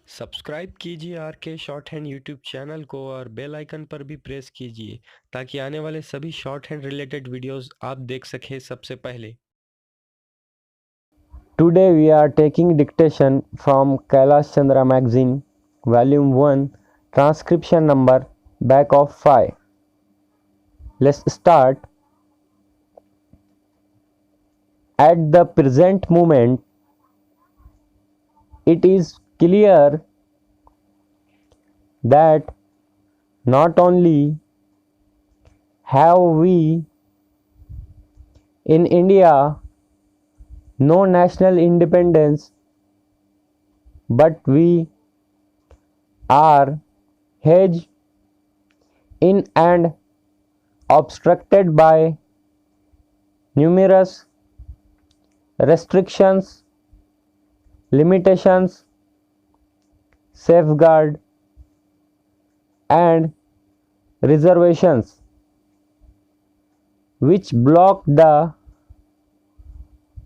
Subscribe कीजिए are के short hand YouTube channel को और बेल आइकन पर भी प्रेस कीजिए ताकि आने वाले सभी शॉर्ट हैंड रिलेटेड वीडियोस आप देख सकें सबसे पहले। Today we are taking dictation from Kailsh Chandra magazine, volume 1, transcription number back of 5. Let's start. At the present moment, it is clear that not only have we in India no national independence, but we are hedged in and obstructed by numerous restrictions, limitations, safeguard and reservations which block the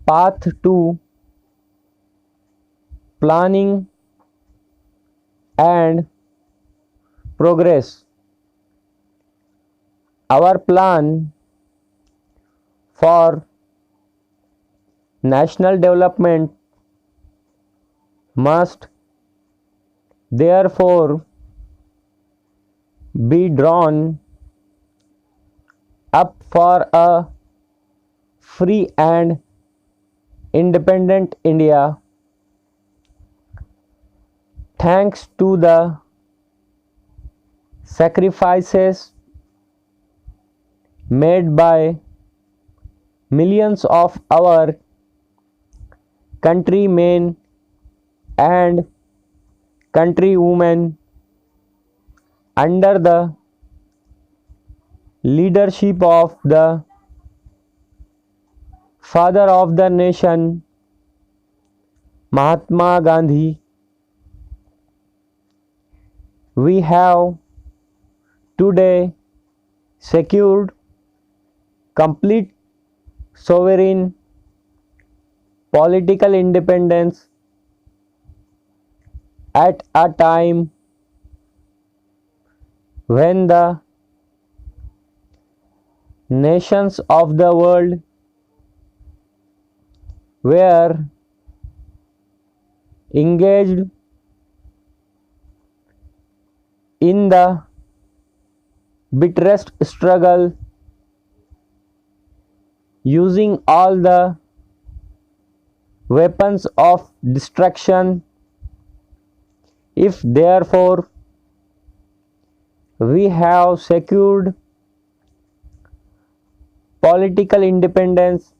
path to planning and progress. Our plan for national development must therefore be drawn up for a free and independent India, thanks to the sacrifices made by millions of our countrymen and countrywomen under the leadership of the father of the nation, Mahatma Gandhi. We have today secured complete sovereign political independence at a time when the nations of the world were engaged in the bitterest struggle, using all the weapons of destruction. If therefore we have secured political independence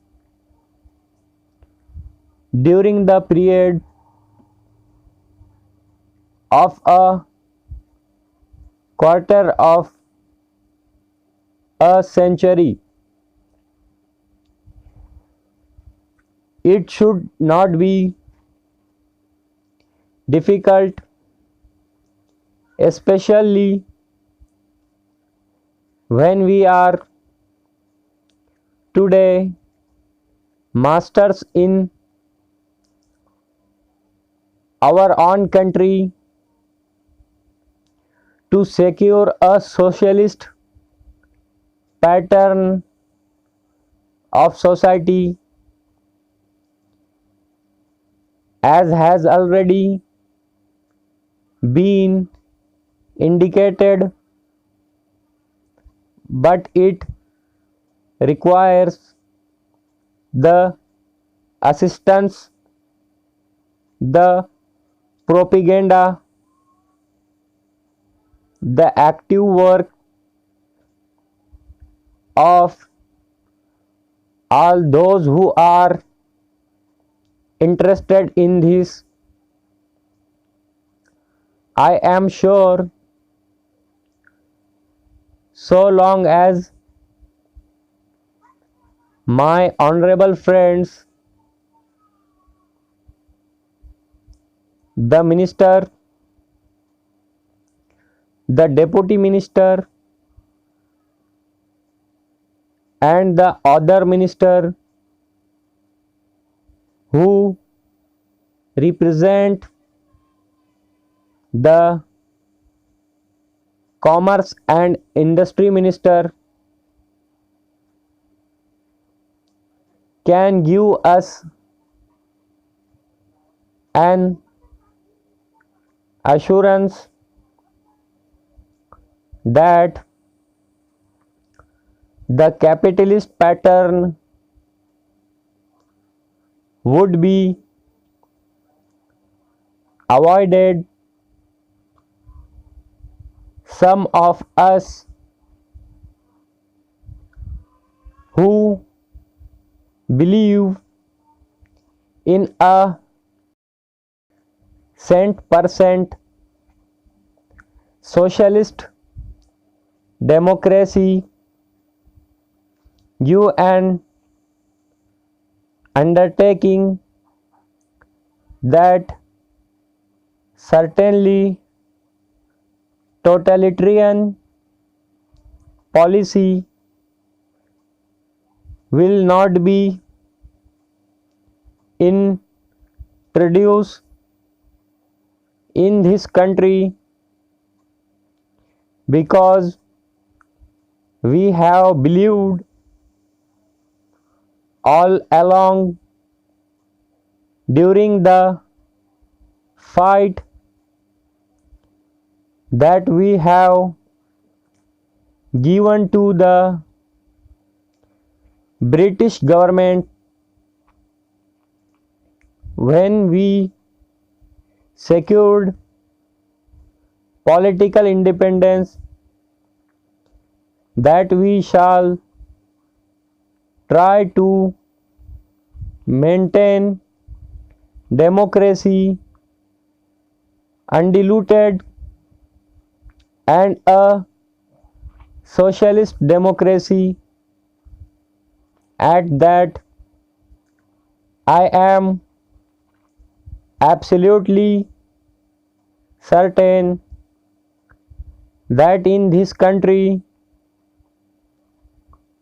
during the period of a quarter of a century, it should not be difficult, especially when we are today masters in our own country, to secure a socialist pattern of society, as has already been indicated, but it requires the assistance, the propaganda, the active work of all those who are interested in this. I am sure so long as my honorable friends, the minister, the deputy minister and the other minister who represent the Commerce and Industry Minister can give us an assurance that the capitalist pattern would be avoided. Some of us who believe in a cent% socialist democracy give an undertaking that certainly totalitarian policy will not be introduced in this country, because we have believed all along during the fight that we have given to the British government when we secured political independence, that we shall try to maintain democracy undiluted and a socialist democracy. At that, I am absolutely certain that in this country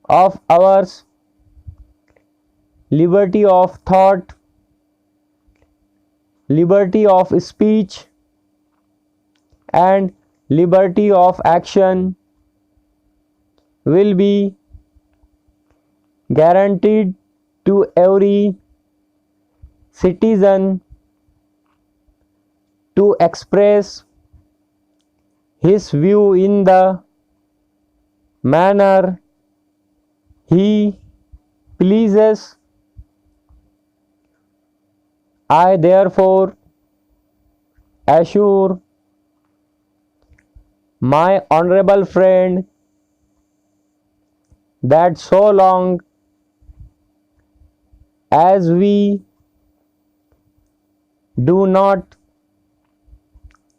of ours, liberty of thought, liberty of speech, and liberty of action will be guaranteed to every citizen to express his view in the manner he pleases. I therefore assure my honorable friend that so long as we do not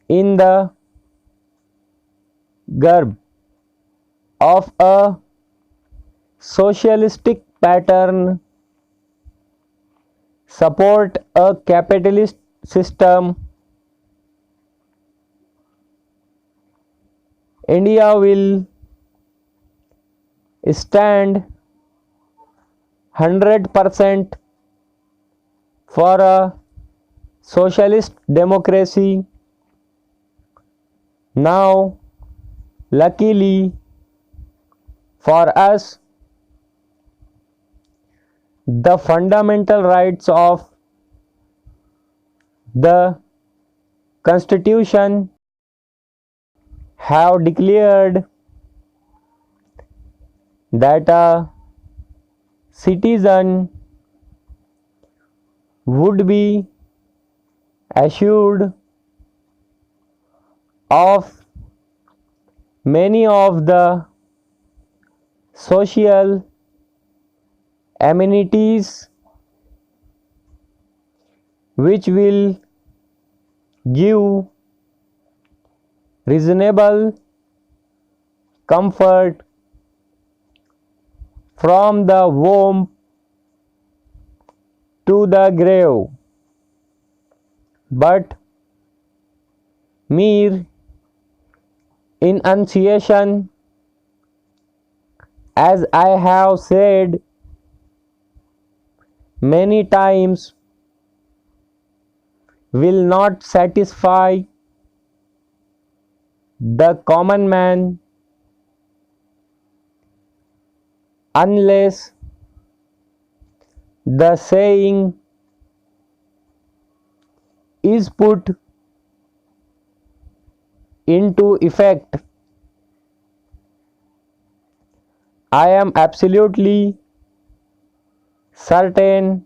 in the garb of a socialistic pattern support a capitalist system, India will stand 100% for a socialist democracy. Now, luckily for us, the fundamental rights of the Constitution have declared that a citizen would be assured of many of the social amenities which will give reasonable comfort from the womb to the grave. But mere enunciation, as I have said many times, will not satisfy the common man, unless the saying is put into effect. I am absolutely certain,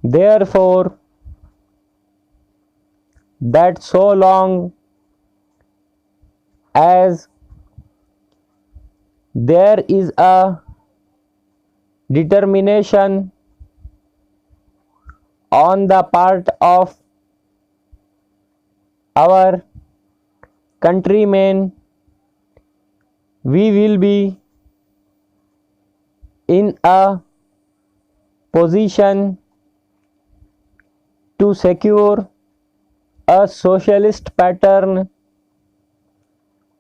therefore, that so long as there is a determination on the part of our countrymen, we will be in a position to secure a socialist pattern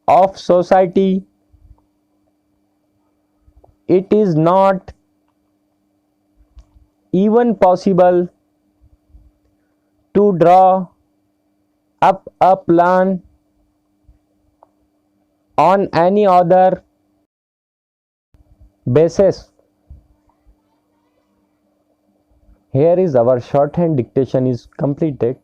of society. It is not even possible to draw up a plan on any other basis. Here is our shorthand dictation is completed.